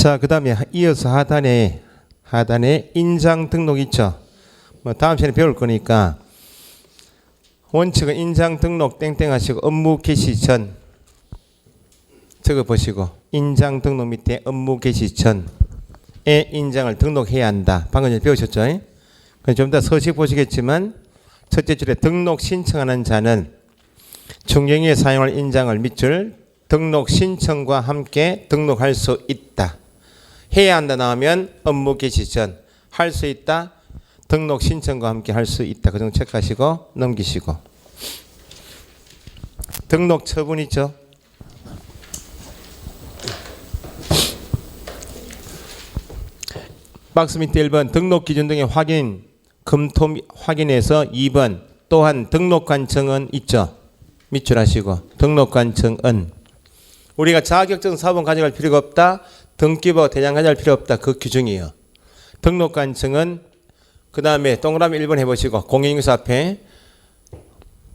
자, 그 다음에 이어서 하단에 인장 등록 있죠. 뭐 다음 시간에 배울 거니까 원칙은 인장 등록 땡땡 하시고 업무 개시 전 적어 보시고 인장 등록 밑에 업무 개시 전에 인장을 등록해야 한다. 방금 전에 배우셨죠? 좀 더 서식 보시겠지만 첫째 줄에 등록 신청하는 자는 중경위에 사용할 인장을 밑줄 등록 신청과 함께 등록할 수 있다. 해야 한다 나오면 업무 개시 전 할 수 있다. 등록 신청과 함께 할 수 있다. 그 정도 체크하시고 넘기시고 등록 처분 있죠. 박스 밑에 1번 등록 기준 등의 확인 검토 확인해서 2번 또한 등록관청은 있죠. 밑줄 하시고 등록관청은 우리가 자격증 사본 가져갈 필요가 없다. 등기부 대장 가져갈 필요 없다. 그 규정이에요. 등록관청은 그 다음에 동그라미 1번 해보시고 공인인증서 앞에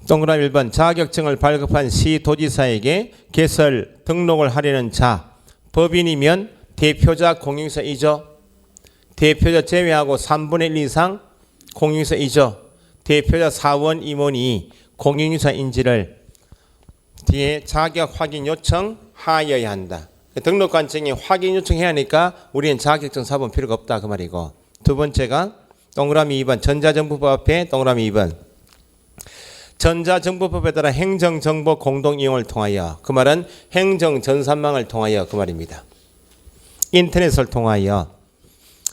동그라미 1번 자격증을 발급한 시도지사에게 개설 등록을 하려는 자 법인이면 대표자 공인인증서이죠. 대표자 제외하고 3분의 1 이상 공인인증서이죠. 대표자 사원 임원이 공인인증서인지를 뒤에 자격 확인 요청하여야 한다. 등록관청이 확인 요청해야 하니까 우리는 자격증 사본 필요가 없다 그 말이고 두 번째가 동그라미 2번 전자정보법 앞에 동그라미 2번 전자정보법에 따라 행정정보 공동이용을 통하여 그 말은 행정전산망을 통하여 그 말입니다. 인터넷을 통하여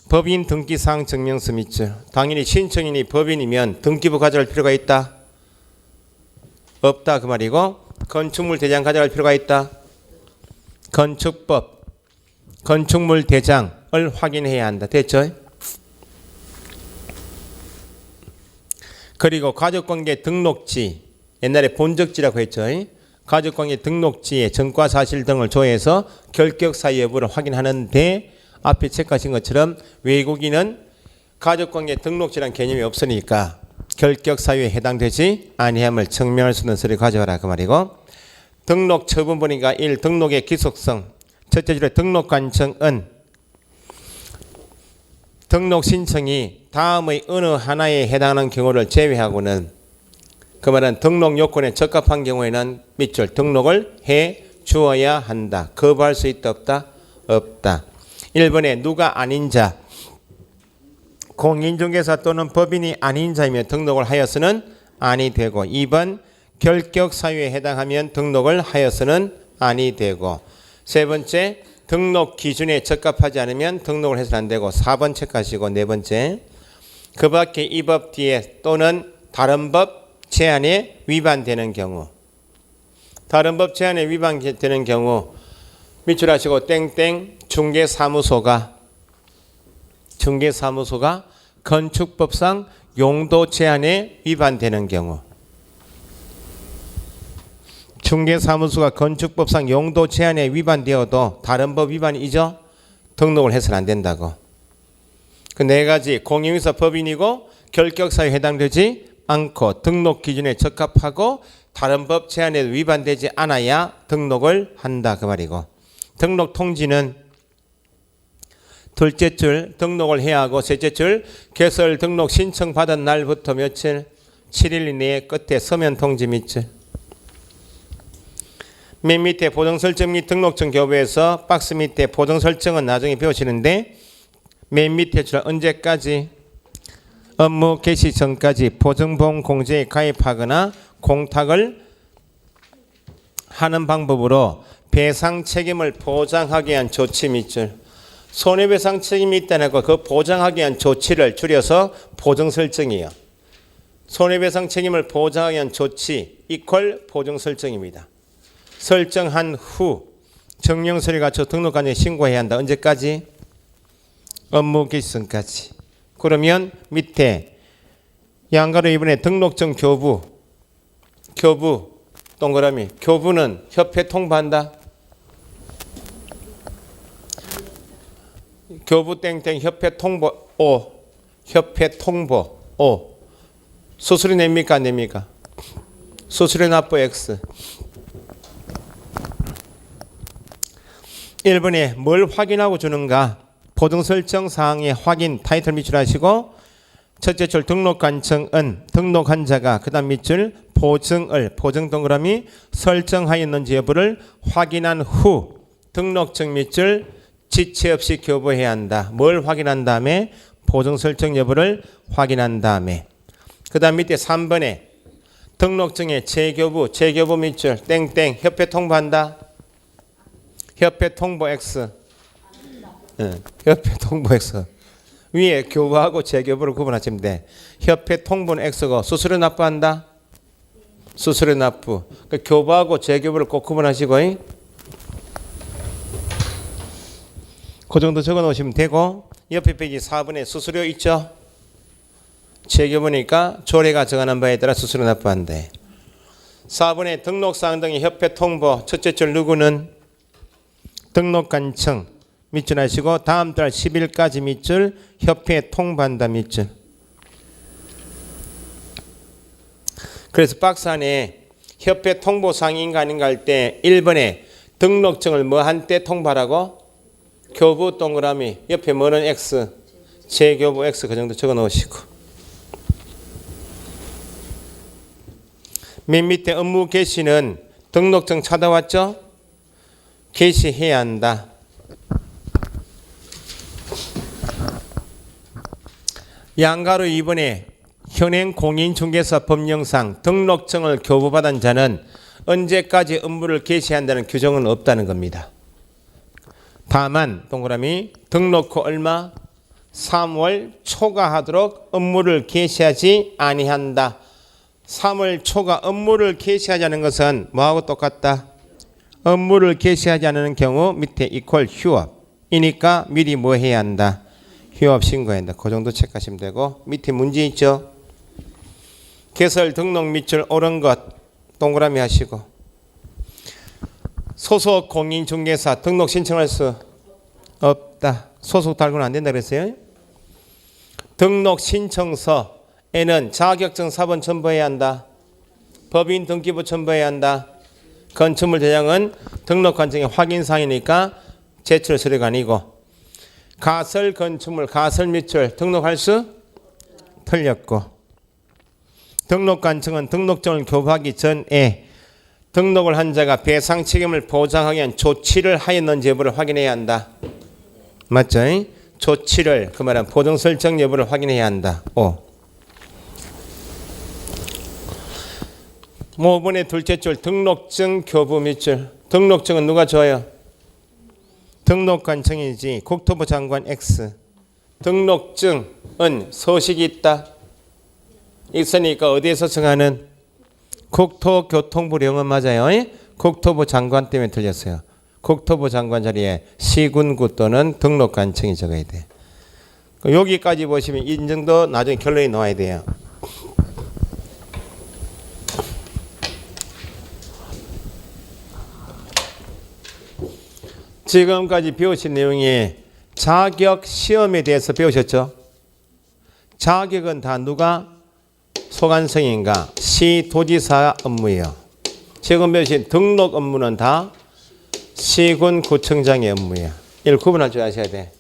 법인 등기사항 증명서 밑줄 당연히 신청인이 법인이면 등기부 가져갈 필요가 있다? 없다 그 말이고 건축물 대장 가져갈 필요가 있다? 건축법 건축물 대장을 확인해야 한다. 됐죠? 그리고 가족관계 등록지 옛날에 본적지라고 했죠. 가족관계 등록지에 전과사실 등을 조회해서 결격사유 여부를 확인하는데 앞에 체크하신 것처럼 외국인은 가족관계 등록지라는 개념이 없으니까 결격사유에 해당되지 아니함을 증명할 수 있는 서류 가져와라 그 말이고 등록 처분 보니까 1. 등록의 기속성 첫째 줄에 등록관청은 등록 신청이 다음의 어느 하나에 해당하는 경우를 제외하고는 그 말은 등록 요건에 적합한 경우에는 밑줄 등록을 해 주어야 한다. 거부할 수 있다 없다? 없다. 1번에 누가 아닌 자 공인중개사 또는 법인이 아닌 자이며 등록을 하여서는 아니 되고 2번 결격 사유에 해당하면 등록을 하여서는 아니 되고 세 번째 등록 기준에 적합하지 않으면 등록을 해서는 안 되고 4번 체크하시고 네 번째 그 밖에 이 법 뒤에 또는 다른 법 제한에 위반되는 경우 다른 법 제한에 위반되는 경우 밑줄 하시고 땡땡 중개사무소가 건축법상 용도 제한에 위반되는 경우 중개사무소가 건축법상 용도 제한에 위반되어도 다른 법 위반이죠. 등록을 해서는 안 된다고. 그 네 가지 공인인증서 법인이고 결격사유에 해당되지 않고 등록 기준에 적합하고 다른 법 제한에 위반되지 않아야 등록을 한다 그 말이고 등록 통지는 둘째 줄 등록을 해야 하고 셋째 줄 개설 등록 신청 받은 날부터 며칠 7일 이내에 끝에 서면 통지 밑줄 맨 밑에 보정 설정 및 등록증 교부에서 박스 밑에 보정 설정은 나중에 배우시는데 맨 밑에 줄 언제까지 업무 개시 전까지 보증보험 공제에 가입하거나 공탁을 하는 방법으로 배상 책임을 보장하기 위한 조치 밑줄 손해배상 책임이 있다는 거 그 보장하기 위한 조치를 줄여서 보정 설정이에요. 손해배상 책임을 보장하기 위한 조치 이퀄 보정 설정입니다. 설정한 후 정령서를 갖춰 등록관청에 신고해야 한다. 언제까지? 업무 개시 전까지. 그러면 밑에 양가로 이번에 등록증 교부 동그라미 교부는 협회 통보한다. 교부 땡땡 협회 통보 O 협회 통보 O 수수료 냅니까 안 냅니까? 수수료 납부 X 1번에 뭘 확인하고 주는가? 보증 설정 사항의 확인 타이틀 밑줄 하시고 첫째 줄 등록관청은 등록한 자가 그 다음 밑줄 보증을 보증 동그라미 설정하였는지 여부를 확인한 후 등록증 밑줄 지체 없이 교부해야 한다. 뭘 확인한 다음에 보증 설정 여부를 확인한 다음에 그 다음 밑에 3번에 등록증의 재교부 밑줄 땡땡 협회 통보한다. 협회 통보 X. 협회 통보 X. 위에 교부하고 재교부를 구분하시면 돼. 협회 통보는 X고 수수료 납부한다. 수수료 납부. 그러니까 교부하고 재교부를 꼭 구분하시고 그 정도 적어 놓으시면 되고 옆에 페이지 4번에 수수료 있죠. 재교부니까 조례가 정하는 바에 따라 수수료 납부한대. 4번에 등록사항 등의 협회 통보 첫째 줄 누구는 등록관청 밑줄 하시고 다음 달 10일까지 밑줄 협회 통보한다 밑줄. 그래서 박스 안에 협회 통보사항인가 아닌가 할 때 1번에 등록증을 뭐 한 때 통보하라고? 교부 동그라미 옆에 뭐는 X 재교부 X 그 정도 적어 놓으시고 맨 밑에 업무 개시는 등록증 찾아왔죠? 개시해야 한다. 양가로 2번에 현행 공인중개사 법령상 등록증을 교부받은 자는 언제까지 업무를 개시한다는 규정은 없다는 겁니다. 다만 동그라미 등록 후 얼마? 3월 초과하도록 업무를 개시하지 아니한다. 3월 초과 업무를 개시하지 않은 것은 뭐하고 똑같다? 업무를 개시하지 않는 경우 밑에 이퀄 휴업이니까 미리 뭐 해야 한다? 휴업 신고해야 한다. 그 정도 체크하시면 되고 밑에 문제 있죠? 개설 등록 밑줄 옳은 것 동그라미 하시고 소속 공인중개사 등록 신청할 수 없다. 소속 달고는 안 된다 그랬어요. 등록 신청서에는 자격증 사본 첨부해야 한다. 법인 등기부 첨부해야 한다. 건축물 대장은 등록관청의 확인사항이니까 제출 서류가 아니고 가설 건축물 가설 밑줄 등록할 수 틀렸고 등록관청은 등록증을 교부하기 전에 등록을 한 자가 배상 책임을 보장하기 위한 조치를 하였는지 여부를 확인해야 한다. 맞죠? 조치를 그 말은 보증 설정 여부를 확인해야 한다. 5번의 둘째 줄 등록증 교부 밑줄 등록증은 누가 줘요? 등록관청이지 국토부 장관 X. 등록증은 서식이 있다. 있으니까 어디에서 정하는? 국토교통부령은 맞아요. 국토부 장관 때문에 틀렸어요. 국토부 장관 자리에 시군구 또는 등록관청이 적어야 돼. 여기까지 보시면 이 정도 나중에 결론이 나와야 돼요. 지금까지 배우신 내용이 자격 시험에 대해서 배우셨죠? 자격은 다 누가 소관성인가? 시도지사 업무예요. 지금 배우신 등록 업무는 다 시군구청장의 업무예요. 이걸 구분할 줄 아셔야 돼.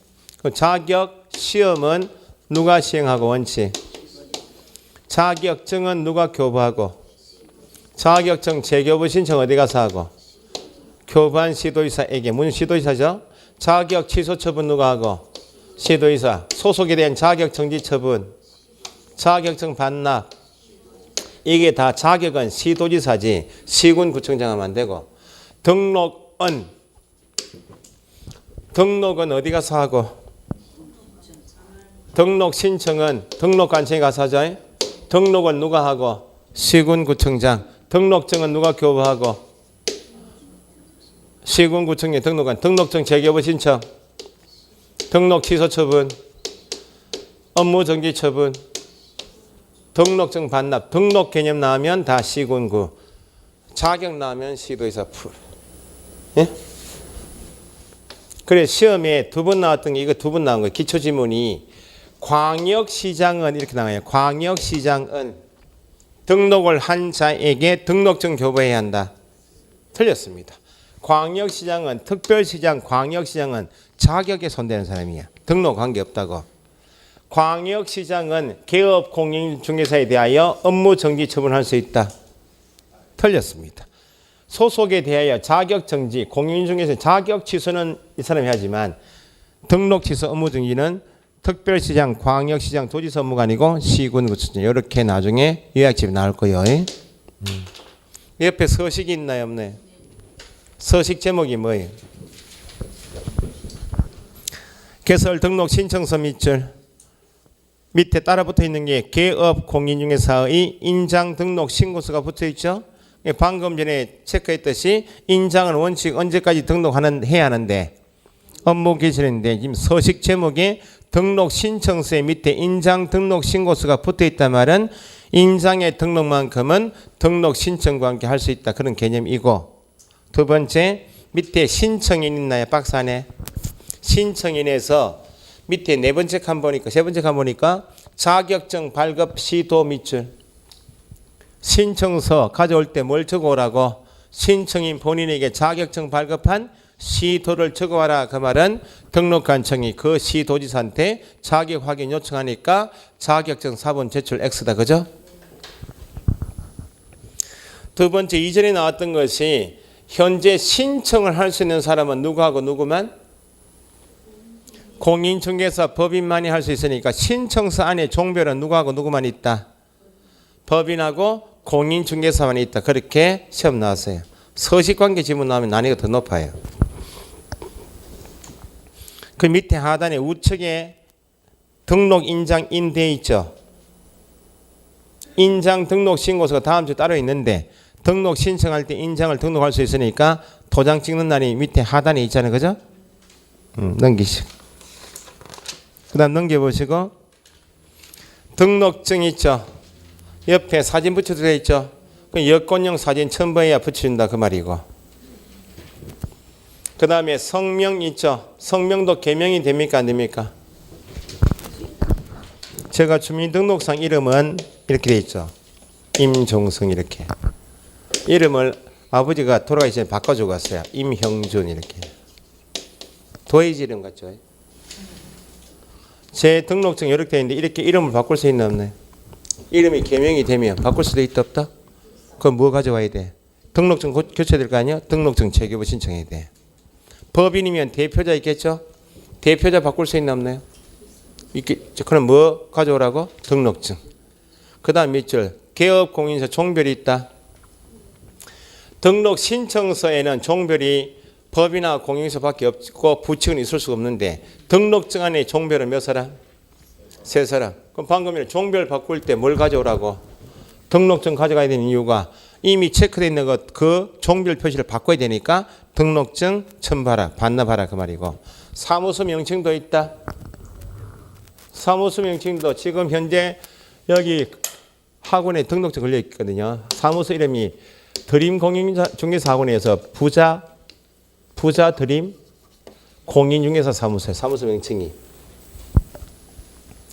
자격 시험은 누가 시행하고 원칙? 자격증은 누가 교부하고? 자격증 재교부 신청 어디 가서 하고? 교부한 시도지사에게. 무슨 시도지사죠? 자격 취소 처분 누가 하고? 시도지사. 소속에 대한 자격 정지 처분, 자격증 반납, 이게 다 자격은 시도지사지 시군구청장 하면 안 되고. 등록은 어디 가서 하고? 등록 신청은 등록관청에 가서 하죠. 등록은 누가 하고? 시군구청장. 등록증은 누가 교부하고? 시군구청에 등록한. 등록증 재교부 신청, 등록 취소 처분, 업무 정지 처분, 등록증 반납. 등록 개념 나오면 다 시군구, 자격 나오면 시도지사 풀. 예? 그래 시험에 두 번 나왔던 게 이거 두 번 나온 거예요. 기초지문이 광역시장은 이렇게 나와요. 광역시장은 등록을 한 자에게 등록증 교부해야 한다. 틀렸습니다. 광역시장은 특별시장, 광역시장은 자격에 손대는 사람이야. 등록 관계없다고. 광역시장은 개업 공인중개사에 대하여 업무 정지 처분할 수 있다. 틀렸습니다. 소속에 대하여 자격 정지, 공인중개사 자격 취소는 이 사람이 하지만 등록 취소 업무 정지는 특별시장, 광역시장, 도지사 업무가 아니고 시군구청장. 이렇게 나중에 요약집이 나올 거예요. 옆에 서식이 있나요, 없나요? 서식 제목이 뭐예요? 개설 등록 신청서 밑줄. 밑에 따라 붙어 있는 게 개업 공인중개사의 인장 등록 신고서가 붙어 있죠. 방금 전에 체크했듯이 인장은 원칙 언제까지 해야 하는데 업무 개시인데 지금 서식 제목에 등록 신청서의 밑에 인장 등록 신고서가 붙어 있단 말은 인장의 등록만큼은 등록 신청과 함께 할 수 있다. 그런 개념이고, 두 번째 밑에 신청인 있나요? 박스 안에 신청인에서 밑에 네 번째 칸 보니까 세 번째 칸 보니까 자격증 발급 시도 밑줄. 신청서 가져올 때 뭘 적어오라고? 신청인 본인에게 자격증 발급한 시도를 적어와라. 그 말은 등록관청이 그 시도지사한테 자격 확인 요청하니까 자격증 사본 제출 X다. 그죠? 두 번째 이전에 나왔던 것이 현재 신청을 할 수 있는 사람은 누구하고 누구만? 공인중개사 법인만이 할 수 있으니까 신청서 안에 종별은 누구하고 누구만 있다? 법인하고 공인중개사만 있다. 그렇게 시험 나왔어요. 서식관계 지문 나오면 난이도가 더 높아요. 그 밑에 하단에 우측에 등록 인장 인돼 있죠. 인장 등록 신고서가 다음 주 따로 있는데 등록 신청할 때 인장을 등록할 수 있으니까 도장 찍는 날이 밑에 하단에 있잖아요. 그죠? 넘기시고. 그 다음 넘겨보시고 등록증 있죠. 옆에 사진 붙여져 있죠. 여권용 사진 첨부해야 붙여준다. 그 말이고. 그 다음에 성명 있죠. 성명도 개명이 됩니까? 안 됩니까? 제가 주민등록상 이름은 이렇게 돼 있죠. 임종성 이렇게. 이름을 아버지가 돌아가시 전에 바꿔주고 갔어요. 임형준 이렇게. 도해지 이름 같죠? 제 등록증 이렇게 돼 있는데 이렇게 이름을 바꿀 수 있나 없나요? 이름이 개명이 되면 바꿀 수도 있다 없다? 그럼 뭐 가져와야 돼? 등록증 교체해야 될 거 아니야? 등록증 재교부 신청해야 돼. 법인이면 대표자 있겠죠? 대표자 바꿀 수 있나 없나요? 그럼 뭐 가져오라고? 등록증. 그 다음 밑줄 개업 공인서 종별이 있다. 등록 신청서에는 종별이 법이나 공인서밖에 없고 부칙은 있을 수가 없는데 등록증 안에 종별은 몇 사람? 세 사람. 그럼 방금 전에 종별 바꿀 때 뭘 가져오라고? 등록증 가져가야 되는 이유가 이미 체크되어 있는 것 그 종별 표시를 바꿔야 되니까 등록증 첨부하라, 반납하라 그 말이고. 사무소 명칭도 있다. 사무소 명칭도 지금 현재 여기 학원에 등록증 걸려 있거든요. 사무소 이름이 드림 공인중개사 학원에서 부자 드림 공인중개사 사무소에 사무소 명칭이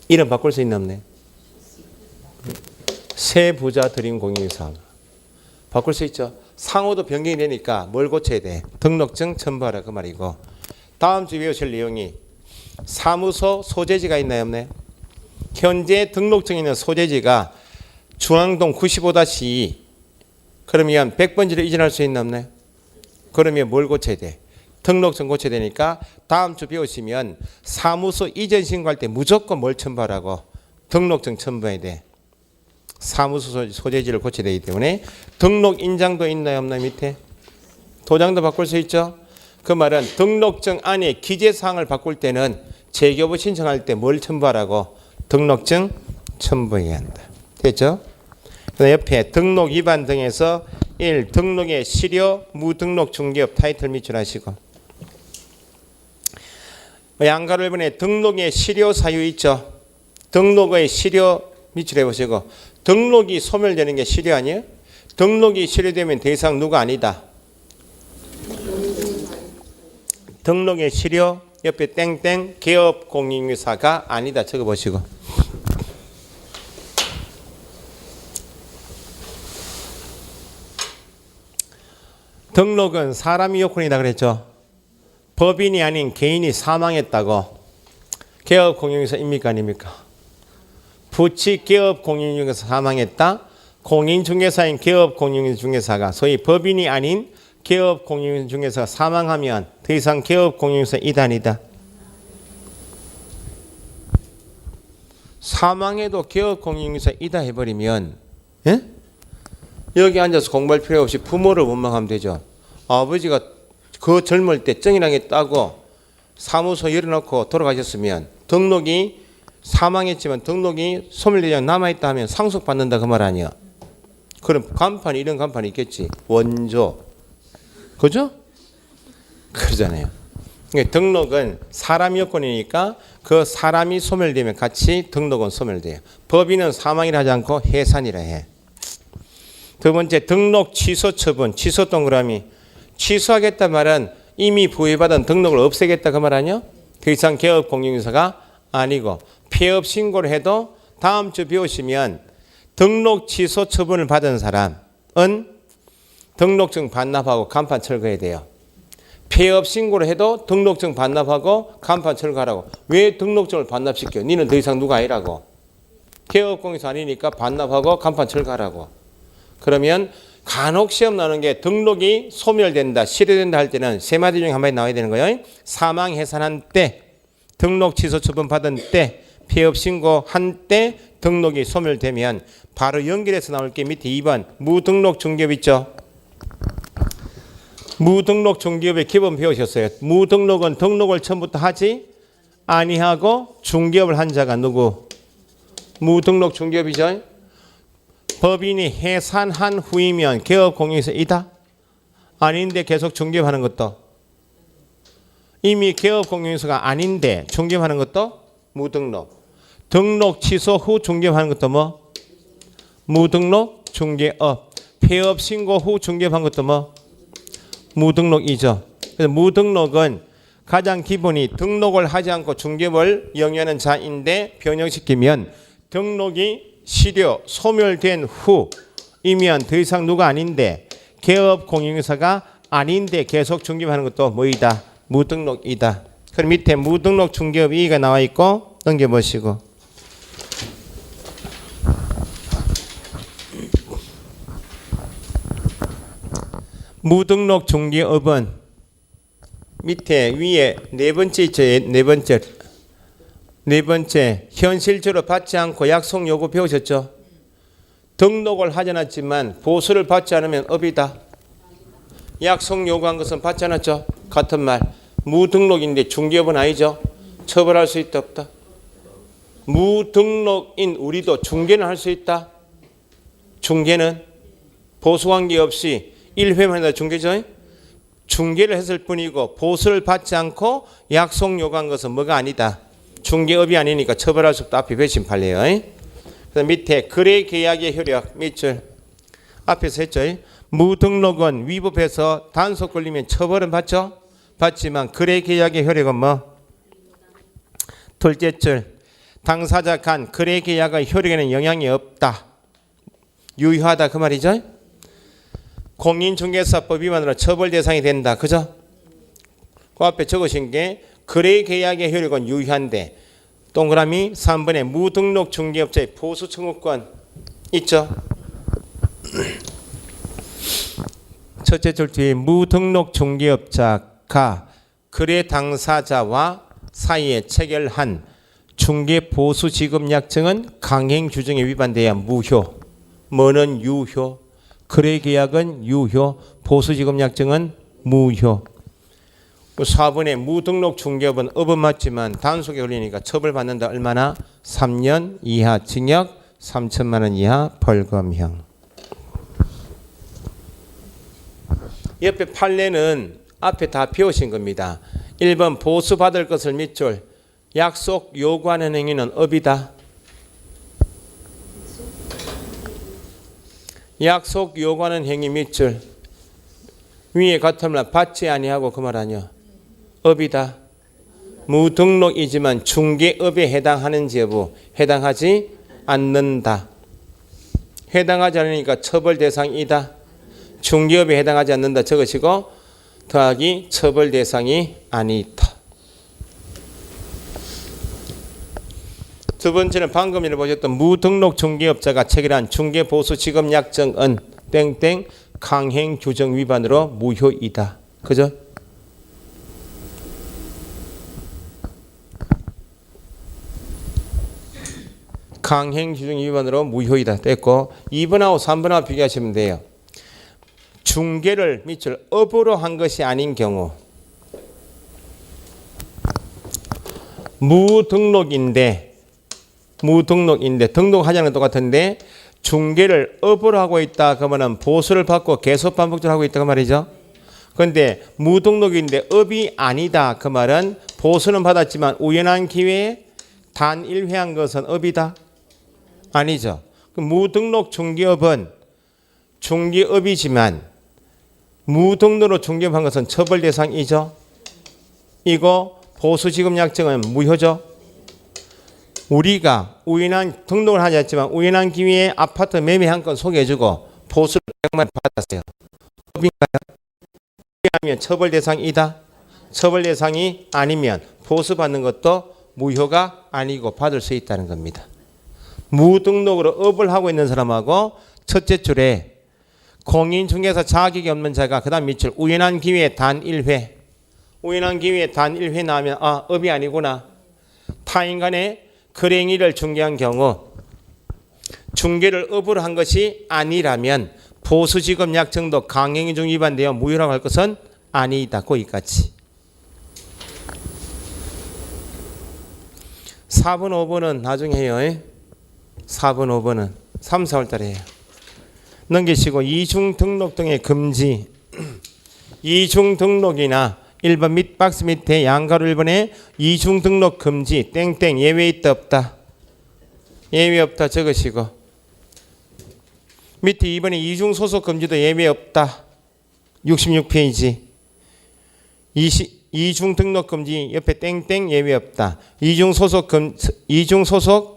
이름 바꿀 수 있나 없네. 새 부자 드림 공인중개사 바꿀 수 있죠. 상호도 변경이 되니까 뭘 고쳐야 돼? 등록증 첨부하라 그 말이고. 다음 주 외우실 내용이 사무소 소재지가 있나요 없나요? 현재 등록증에 있는 소재지가 중앙동 95-2 그러면 100번지로 이전할 수 있나 없나요? 그러면 뭘 고쳐야 돼? 등록증 고쳐야 되니까 다음 주 배우시면 사무소 이전 신고할 때 무조건 뭘 첨부하라고? 등록증 첨부해야 돼. 사무소 소재지를 고쳐야 되기 때문에 등록 인장도 있나요 없나요? 밑에 도장도 바꿀 수 있죠. 그 말은 등록증 안에 기재사항을 바꿀 때는 재교부 신청할 때 뭘 첨부하라고? 등록증 첨부해야 한다. 됐죠? 옆에 등록 위반 등에서 1. 등록의 실효 무등록 중개업 타이틀 밑줄하시고 양가로 1번에 등록의 실효 사유 있죠. 등록의 실효 밑줄해 보시고 등록이 소멸되는 게 실효 아니에요? 등록이 실효되면 더 이상 누가 아니다. 등록의 실효 옆에 땡땡 개업 공인중개사가 아니다 적어보시고 등록은 사람이 요건이다 그랬죠. 법인이 아닌 개인이 사망했다고. 개업공인중개사입니까 아닙니까? 부치 개업공인중개사 사망했다. 공인중개사인 개업공인중개사가 소위 법인이 아닌 개업공인중개사가 사망하면 더 이상 개업공인중개사 이단이다. 사망해도 개업공인중개사 이다 해버리면, 예? 여기 앉아서 공부할 필요 없이 부모를 원망하면 되죠. 아버지가 그 젊을 때 정인하게 따고 사무소 열어놓고 돌아가셨으면 등록이 사망했지만 등록이 소멸되지 않고 남아있다 하면 상속받는다 그 말 아니야. 그럼 간판이 이런 간판이 있겠지. 원조. 그죠? 그러잖아요. 그러니까 등록은 사람 여건이니까 그 사람이 소멸되면 같이 등록은 소멸돼요. 법인은 사망이라 하지 않고 해산이라 해. 두 번째 등록 취소 처분. 취소 동그라미. 취소하겠다 말은 이미 부여받은 등록을 없애겠다 그 말 아니야? 더 이상 개업공인중개사가 아니고 폐업 신고를 해도 다음 주 배우시면 등록 취소 처분을 받은 사람은 등록증 반납하고 간판 철거해야 돼요. 폐업 신고를 해도 등록증 반납하고 간판 철거하라고. 왜 등록증을 반납시켜? 니는 더 이상 누가 아니라고. 개업공인중개사 아니니까 반납하고 간판 철거하라고. 그러면 간혹 시험 나오는 게 등록이 소멸된다, 실효된다 할 때는 세 마디 중에 한 마디 나와야 되는 거예요. 사망 해산한 때, 등록 취소 처분 받은 때, 폐업 신고한 때 등록이 소멸되면 바로 연결해서 나올 게 밑에 2번 무등록 중개업 있죠. 무등록 중개업의 기본 배우셨어요. 무등록은 등록을 처음부터 하지 아니하고 중개업을 한 자가 누구? 무등록 중개업이죠. 법인이 해산한 후이면 개업공인중개사이다? 아닌데 계속 중개업하는 것도 이미 개업공인중개사가 아닌데 중개업하는 것도 무등록. 등록 취소 후 중개업하는 것도 뭐? 무등록 중개업. 폐업 신고 후 중개업한 것도 뭐? 무등록이죠. 그래서 무등록은 가장 기본이 등록을 하지 않고 중개업을 영위하는 자인데 변형시키면 등록이 실효 소멸된 후이면 더 이상 누가 아닌데 개업공인중개사가 아닌데 계속 중개업하는 것도 뭐이다? 무등록이다. 그럼 밑에 무등록 중개업 이의가 나와 있고 넘겨보시고 무등록 중개업은 밑에 위에 네 번째 있죠. 네 번째 현실적으로 받지 않고 약속 요구 배우셨죠. 등록을 하지 않았지만 보수를 받지 않으면 업이다. 약속 요구한 것은 받지 않았죠. 같은 말. 무등록인데 중개업은 아니죠. 처벌할 수 있다 없다. 무등록인 우리도 중개는 할 수 있다. 중개는 보수관계 없이 1회만 해도 중개죠. 중개를 했을 뿐이고 보수를 받지 않고 약속 요구한 것은 뭐가 아니다. 중개업이 아니니까 처벌할 수 없다. 앞에 배신 판례요. 그래서 밑에 거래 계약의 효력 밑줄 앞에서 했죠. 무등록은 위법해서 단속 걸리면 처벌은 받죠. 받지만 거래 계약의 효력은 뭐? 둘째 줄 당사자 간 거래 계약의 효력에는 영향이 없다. 유효하다 그 말이죠. 공인중개사법 위반으로 처벌 대상이 된다. 그죠? 그 앞에 적으신 게 거래 계약의 효력은 유효한데 동그라미 3번에 무등록 중개업자의 보수 청구권 있죠? 첫째 줄 뒤에 무등록 중개업자가 거래 당사자와 사이에 체결한 중개 보수 지급 약정은 강행 규정에 위반돼야 무효. 뭐는 유효. 거래 계약은 유효. 보수 지급 약정은 무효. 4번에 무등록 중개업은 업은 맞지만 단속에 걸리니까 처벌받는다. 얼마나? 3년 이하 징역 3천만 원 이하 벌금형. 옆에 판례는 앞에 다 배우신 겁니다. 1번 보수받을 것을 밑줄 약속 요구하는 행위는 업이다. 약속 요구하는 행위 밑줄 위에 같은 말 받지 아니하고 그 말 아니야. 업이다. 무등록이지만 중개업에 해당하는지 여부 해당하지 않는다. 해당하지 않으니까 처벌 대상이다. 중개업에 해당하지 않는다 적으시고 더하기 처벌 대상이 아니다. 두 번째는 방금 전에 보셨던 무등록 중개업자가 체결한 중개보수지급약정은 땡땡 강행규정 위반으로 무효이다. 그죠? 강행규정 위반으로 무효이다. 됐고 2번하고 3번하고 비교하시면 돼요. 중개를 밑줄 업으로 한 것이 아닌 경우 무등록인데 등록하자는 건 똑같은데 중개를 업으로 하고 있다 그러면 보수를 받고 계속 반복적으로 하고 있다 그 말이죠. 그런데 무등록인데 업이 아니다 그 말은 보수는 받았지만 우연한 기회에 단 1회 한 것은 업이다? 아니죠. 무등록 중개업은 중개업이지만 무등록으로 중개업한 것은 처벌 대상이죠. 이거 보수지급약정은 무효죠. 우리가 우연한 등록을 하지 않지만 우연한 기회에 아파트 매매한 건 소개해주고 보수를 100만 받았어요. 법인가요? 하면 처벌 대상이다. 처벌 대상이 아니면 보수 받는 것도 무효가 아니고 받을 수 있다는 겁니다. 무등록으로 업을 하고 있는 사람하고 첫째 줄에 공인중개사 자격이 없는 자가 그 다음 밑줄 우연한 기회에 단 1회 우연한 기회에 단 1회 나오면 업이 아니구나. 타인 간의 거래행위를 중개한 경우 중개를 업으로 한 것이 아니라면 보수지급약정도 강행위중 위반되어 무효라고 할 것은 아니다. 거기까지. 4번 5번은 나중에 해요. 4번 5번은 3, 4월 달에 해요. 넘기시고 이중 등록 등의 금지 이중 등록이나 1번 밑 박스 밑에 양가로 1번에 이중 등록 금지 땡땡 예외 있다 없다 예외 없다 적으시고 밑에 2번에 이중 소속 금지도 예외 없다 66페이지 이중 등록 금지 옆에 땡땡 예외 없다 이중 소속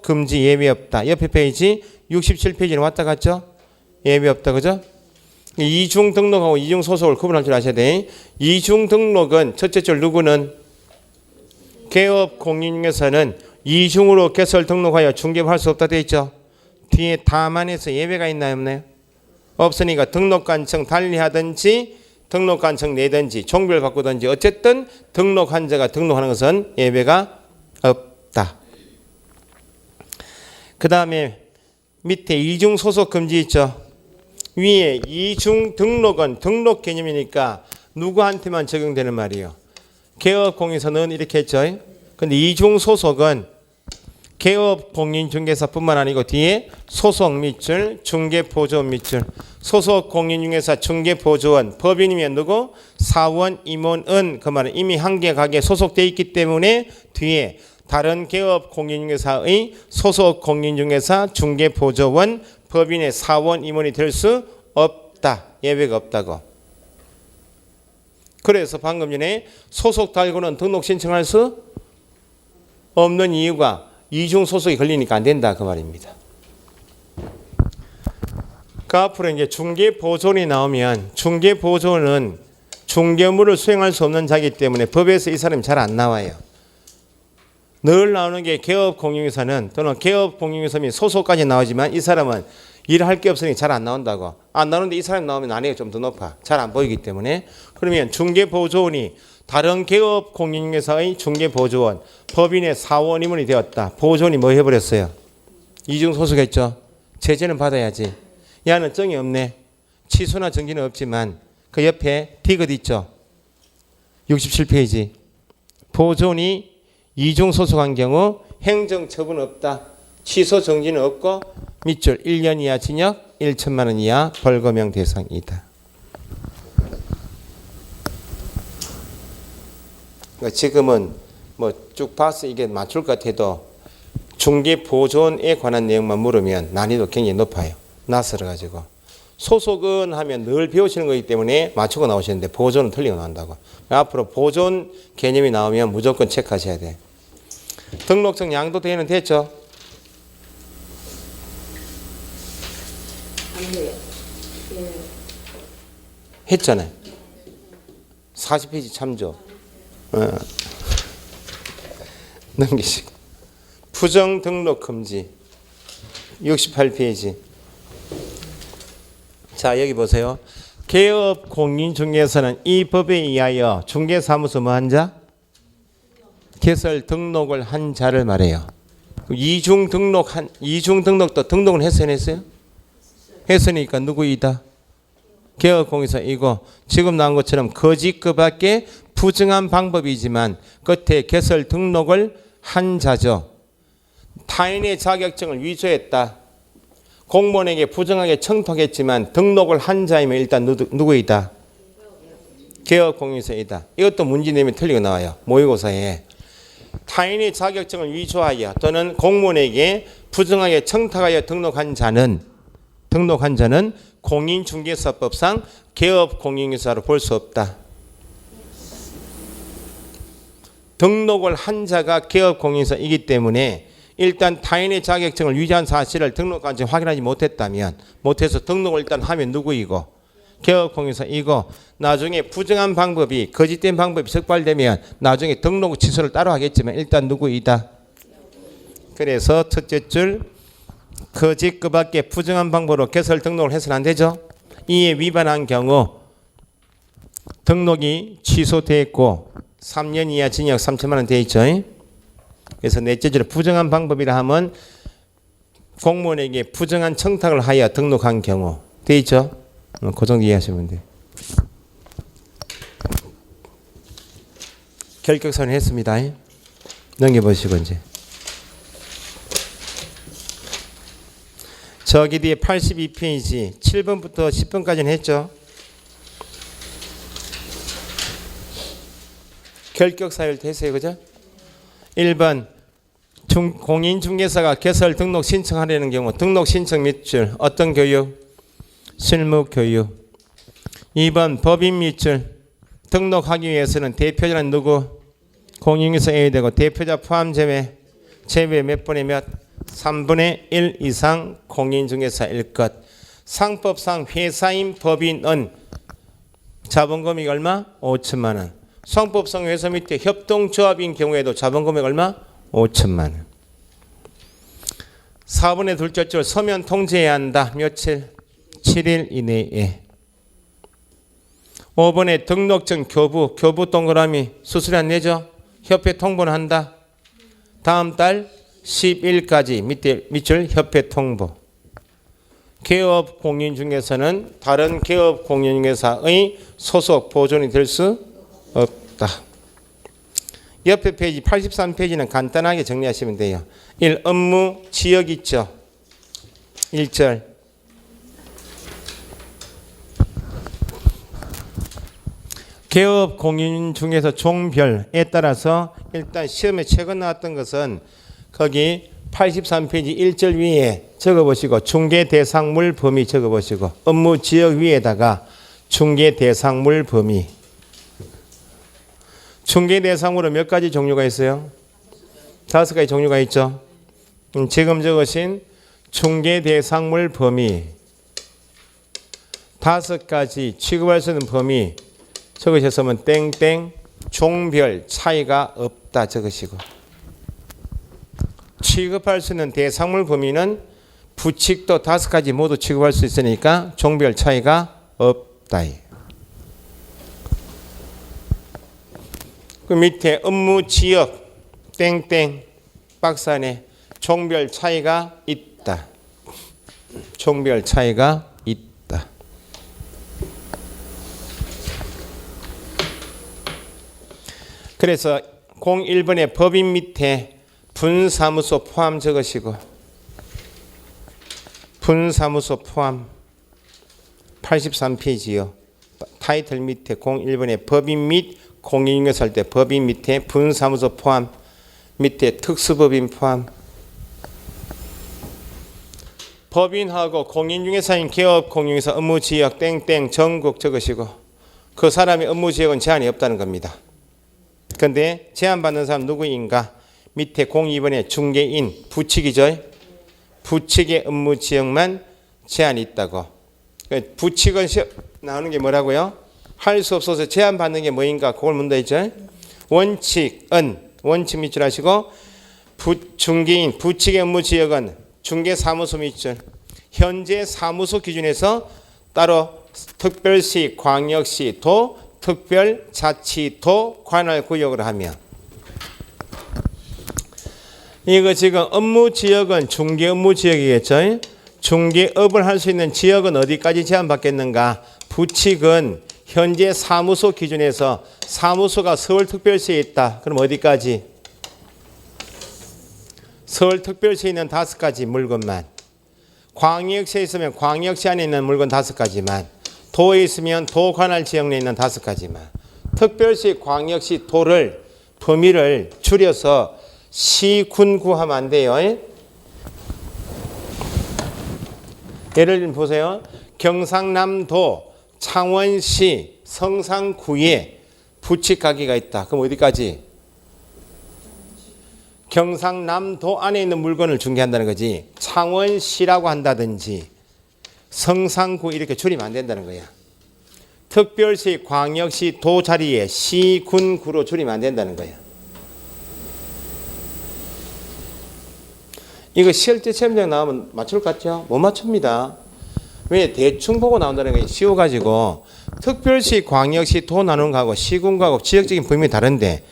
금지 예외 없다 옆에 페이지 67페이지는 왔다 갔죠? 예외 없다 그죠? 이중 등록하고 이중 소속을 구분할 줄 아셔야 돼. 이중 등록은 첫째 줄 누구는 개업 공인중개사는 이중으로 개설 등록하여 중개할 수 없다 되어 있죠. 뒤에 다만해서 예외가 있나요 없나요? 없으니까 등록관청 달리하든지 등록관청 내든지 종별 바꾸든지 어쨌든 등록한 자가 등록하는 것은 예외가 없다. 그 다음에 밑에 이중 소속 금지 있죠. 위에 이중 등록은 등록 개념이니까 누구한테만 적용되는 말이에요. 개업공인에서는 이렇게 했죠. 근데 이중 소속은 개업공인중개사뿐만 아니고 뒤에 소속 밑줄 중개보조원 밑줄 소속공인중개사 중개보조원 법인이면 누구? 사원 임원은 그 말은 이미 한 개 가게에 소속되어 있기 때문에 뒤에 다른 개업공인중개사의 소속공인중개사 중개보조원 법인의 사원 임원이 될 수 없다. 예외가 없다고. 그래서 방금 전에 소속 달고는 등록 신청할 수 없는 이유가 이중 소속이 걸리니까 안 된다 그 말입니다. 그 앞으로 이제 중개보조원이 나오면 중개보조원은 중개업무를 수행할 수 없는 자이기 때문에 법에서 이 사람이 잘 안 나와요. 늘 나오는 게 개업공인중개사는 또는 개업공인중개사 및 소속까지 나오지만 이 사람은 일할 게 없으니 잘 안 나온다고. 안 나오는데 이 사람이 나오면 난이가 좀 더 높아. 잘 안 보이기 때문에. 그러면 중개보조원이 다른 개업공인중개사의 중개보조원 법인의 사원 임원이 되었다. 보조원이 뭐 해버렸어요? 이중소속했죠. 제재는 받아야지. 야는 정이 없네. 취소나 정지는 없지만 그 옆에 디귿 있죠. 67페이지. 보조원이 이중 소속한 경우 행정처분 없다. 취소 정지는 없고 밑줄 1년 이하 징역 1천만 원 이하 벌금형 대상이다. 그러니까 지금은 뭐 쭉 봐서 이게 맞출 것 같아도 중개보조원에 관한 내용만 물으면 난이도 굉장히 높아요. 낯설어 가지고. 소속은 하면 늘 배우시는 거기 때문에 맞추고 나오시는데 보조는 틀리고 나온다고. 앞으로 보조원 개념이 나오면 무조건 체크하셔야 돼. 등록증 양도 대회는 됐죠? 했잖아요. 40페이지 참조. 넘기시고. 부정 등록 금지. 68페이지. 자, 여기 보세요. 개업 공인중개사는 이 법에 의하여 중개사무소 뭐 한 자? 개설 등록을 한 자를 말해요. 이중 등록도 등록은 했어요, 했어요? 했으니까 누구이다? 개업공인사 이거 지금 나온 것처럼 거짓 그 밖에 부정한 방법이지만 끝에 개설 등록을 한 자죠. 타인의 자격증을 위조했다. 공무원에게 부정하게 청탁했지만 등록을 한 자이면 일단 누구이다? 개업공인사이다. 이것도 문제 내면 틀리고 나와요. 모의고사에. 타인의 자격증을 위조하여 또는 공무원에게 부정하게 청탁하여 등록한 자는 공인중개사법상 개업공인중개사로 볼 수 없다. 등록을 한 자가 개업공인중개사이기 때문에 일단 타인의 자격증을 위조한 사실을 등록한지 확인하지 못해서 등록을 일단 하면 누구이고 개업공인중개사이고 나중에 부정한 방법이 거짓된 방법이 적발되면 나중에 등록 취소를 따로 하겠지만 일단 누구이다. 그래서 첫째 줄 거짓 그 밖에 부정한 방법으로 개설 등록을 해서는 안 되죠. 이에 위반한 경우 등록이 취소됐고 3년 이하 징역 3천만 원 돼 있죠. 그래서 넷째 줄 부정한 방법이라 하면 공무원에게 부정한 청탁을 하여 등록한 경우 돼 있죠. 그 정도 이해하시면 돼요. 결격선을 했습니다. 넘겨보시고 이제 저기 뒤에 82페이지 7번부터 10번까지는 했죠. 결격사유를 했어요. 그죠? 1번 공인중개사가 개설 등록 신청하려는 경우 등록 신청 밑줄 어떤 교육? 실무 교육. 2번 법인 밑줄 등록하기 위해서는 대표자는 누구? 공인중개사여야 되고 대표자 포함 제외 몇 분의 몇? 3분의 1 이상 공인중개사일 것. 상법상 회사인 법인은 자본금액 얼마? 5천만 원. 상법상 회사 밑에 협동조합인 경우에도 자본금액 얼마? 5천만 원. 4번의 둘째 줄 서면 통지해야 한다. 며칠? 7일 이내에. 5번의 등록증 교부 동그라미 수수료 안 내죠? 협회 통보는 한다. 다음 달 10일까지 밑줄 협회 통보. 개업 공인중개사는 다른 개업 공인중개사의 소속 보존이 될 수 없다. 옆에 페이지 83페이지는 간단하게 정리하시면 돼요. 1. 업무 지역 있죠. 1절 개업 공인중개사 종별에 따라서 일단 시험에 최근 나왔던 것은 거기 83페이지 1절 위에 적어보시고 중개 대상물 범위 적어보시고 업무 지역 위에다가 중개 대상물 범위. 중개 대상물은 몇 가지 종류가 있어요? 5가지 종류가 있죠. 지금 적으신 중개 대상물 범위 5가지 취급할 수 있는 범위 적으셨으면 땡땡 종별 차이가 없다 적으시고 취급할 수 있는 대상물 범위는 부칙도 5가지 모두 취급할 수 있으니까 종별 차이가 없다. 그 밑에 업무 지역 땡땡 박스 안에 종별 차이가 있다. 종별 차이가 있다. 그래서 01번의 법인 밑에 분사무소 포함 적으시고 분사무소 포함 83페이지요. 타이틀 밑에 01번의 법인 및 공인중개사 할 때 법인 밑에 분사무소 포함 밑에 특수법인 포함 법인하고 공인중개사인 개업 공인중개사 업무지역 땡땡 전국 적으시고 그 사람의 업무지역은 제한이 없다는 겁니다. 그런데 제한받는 사람 누구인가? 밑에 02번에 중개인 부칙이죠. 부칙의 업무지역만 제한이 있다고. 부칙은 나오는 게 뭐라고요? 할 수 없어서 제한받는 게 뭐인가? 그걸 문다 했죠. 원칙은 원칙 밑줄 하시고 중개인 부칙의 업무 지역은 중개사무소 밑줄 현재 사무소 기준에서 따로 특별시, 광역시, 도, 특별자치도 관할구역으로 하며 이거 지금 업무 지역은 중개 업무 지역이겠죠. 중개업을 할 수 있는 지역은 어디까지 제한받겠는가? 부칙은 현재 사무소 기준에서 사무소가 서울특별시에 있다. 그럼 어디까지? 서울특별시에 있는 5가지 물건만. 광역시에 있으면 광역시 안에 있는 물건 5가지만. 도에 있으면 도 관할 지역 내에 있는 5가지만. 특별시, 광역시, 도를 범위를 줄여서 시, 군, 구 하면 안 돼요. 예를 들면 보세요. 경상남도, 창원시, 성산구에 부칙가게가 있다. 그럼 어디까지? 경상남도 안에 있는 물건을 중개한다는 거지. 창원시라고 한다든지 성산구 이렇게 줄이면 안 된다는 거야. 특별시, 광역시, 도 자리에 시, 군, 구로 줄이면 안 된다는 거야. 이거 실제 시험장 나오면 맞출 것 같죠? 못 맞춥니다. 왜? 대충 보고 나온다는 게 쉬워가지고 특별시, 광역시, 도 나누는 거하고 시군하고 지역적인 범위 다른데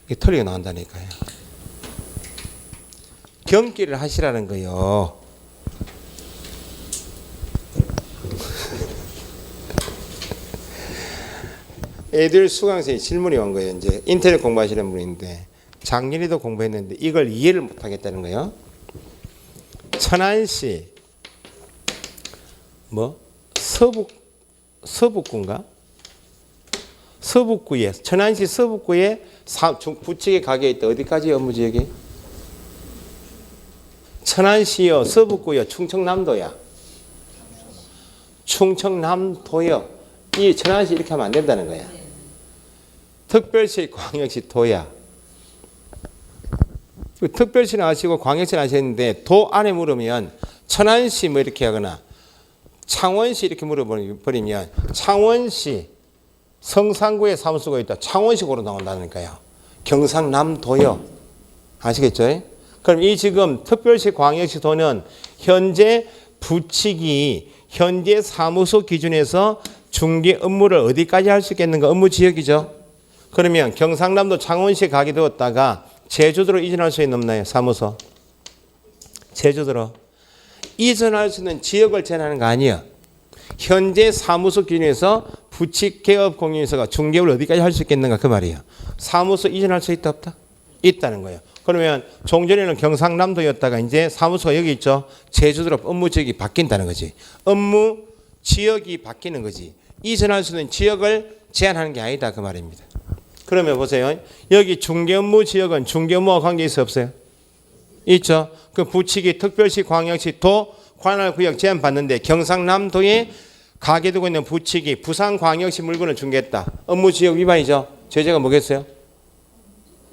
이게 틀리게 나온다니까요. 경기를 하시라는 거예요. 애들 수강생이 질문이 온 거예요. 이제 인터넷 공부하시는 분인데 작년에도 공부했는데 이걸 이해를 못 하겠다는 거예요. 천안시 서북구인가? 서북구에 천안시 서북구에 부칙의 가게에 있다. 어디까지 업무지역이? 천안시요, 서북구요, 충청남도야. 충청남도요. 이 천안시 이렇게 하면 안 된다는 거야. 특별시, 광역시, 도야. 특별시는 아시고 광역시는 아시는데 도 안에 물으면 천안시 뭐 이렇게 하거나 창원시 이렇게 물어버리면 창원시 성산구에 사무소가 있다. 창원시고로 나온다니까요. 경상남도요. 아시겠죠? 그럼 이 지금 특별시, 광역시, 도는 현재 부칙이 현재 사무소 기준에서 중개 업무를 어디까지 할 수 있겠는가? 업무 지역이죠. 그러면 경상남도 창원시에 가게 되었다가 제주도로 이전할 수 있나요? 사무소. 제주도로. 이전할 수 있는 지역을 제한하는 거 아니에요. 현재 사무소 기준에서 부칙 개업 공인서가 중개업을 어디까지 할 수 있겠는가 그 말이에요. 사무소 이전할 수 있다 없다? 있다는 거예요. 그러면 종전에는 경상남도였다가 이제 사무소가 여기 있죠. 제주도로 업무 지역이 바뀐다는 거지. 업무 지역이 바뀌는 거지. 이전할 수 있는 지역을 제한하는 게 아니다 그 말입니다. 그러면 보세요. 여기 중개업무 지역은 중개업무와 관계 있어 없어요? 있죠. 그 부칙이 특별시, 광역시, 도 관할구역 제한받는데 경상남도에 가게 두고 있는 부칙이 부산광역시 물건을 중개했다. 업무지역 위반이죠. 죄제가 뭐겠어요?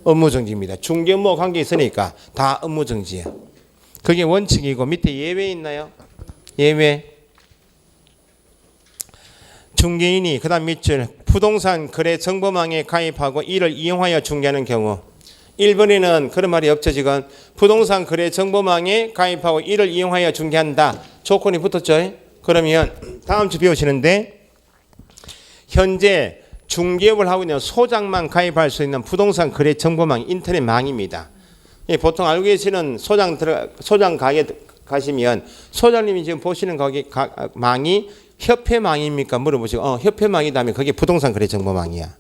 업무정지입니다. 중개업무와 관계 있으니까 다 업무정지예요. 그게 원칙이고 밑에 예외 있나요? 예외. 중개인이 그 다음 밑줄 부동산 거래 정보망에 가입하고 이를 이용하여 중개하는 경우 1번에는 그런 말이 없죠. 지금 부동산 거래 정보망에 가입하고 이를 이용하여 중개한다. 조건이 붙었죠. 그러면 다음 주 배우시는데 현재 중개업을 하고 있는 소장만 가입할 수 있는 부동산 거래 정보망 인터넷 망입니다. 보통 알고 계시는 소장 가게 가시면 소장님이 지금 보시는 거기 망이 협회망입니까? 물어보시고 협회망이다 하면 그게 부동산 거래 정보망이야.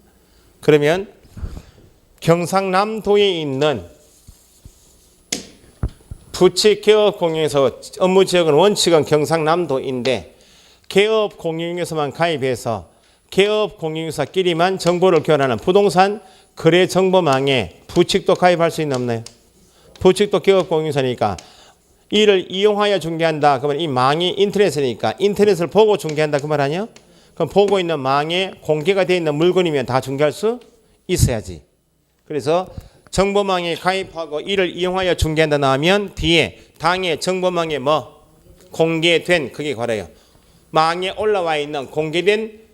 그러면 경상남도에 있는 부칙 개업 공영에서 업무 지역은 원칙은 경상남도인데 개업 공영에서만 가입해서 개업 공영사끼리만 정보를 교환하는 부동산 거래 정보망에 부칙도 가입할 수 있나 없나요? 부칙도 개업 공영사니까 이를 이용하여 중개한다. 그러면 이 망이 인터넷이니까 인터넷을 보고 중개한다 그 말 아니야? 그럼 보고 있는 망에 공개가 되어 있는 물건이면 다 중개할 수 있어야지. 그래서 정보망에 가입하고 이를 이용하여 중개한다 나오면 뒤에 당의 정보망에 뭐 공개된 그게 걸어요. 망에 올라와 있는 공개된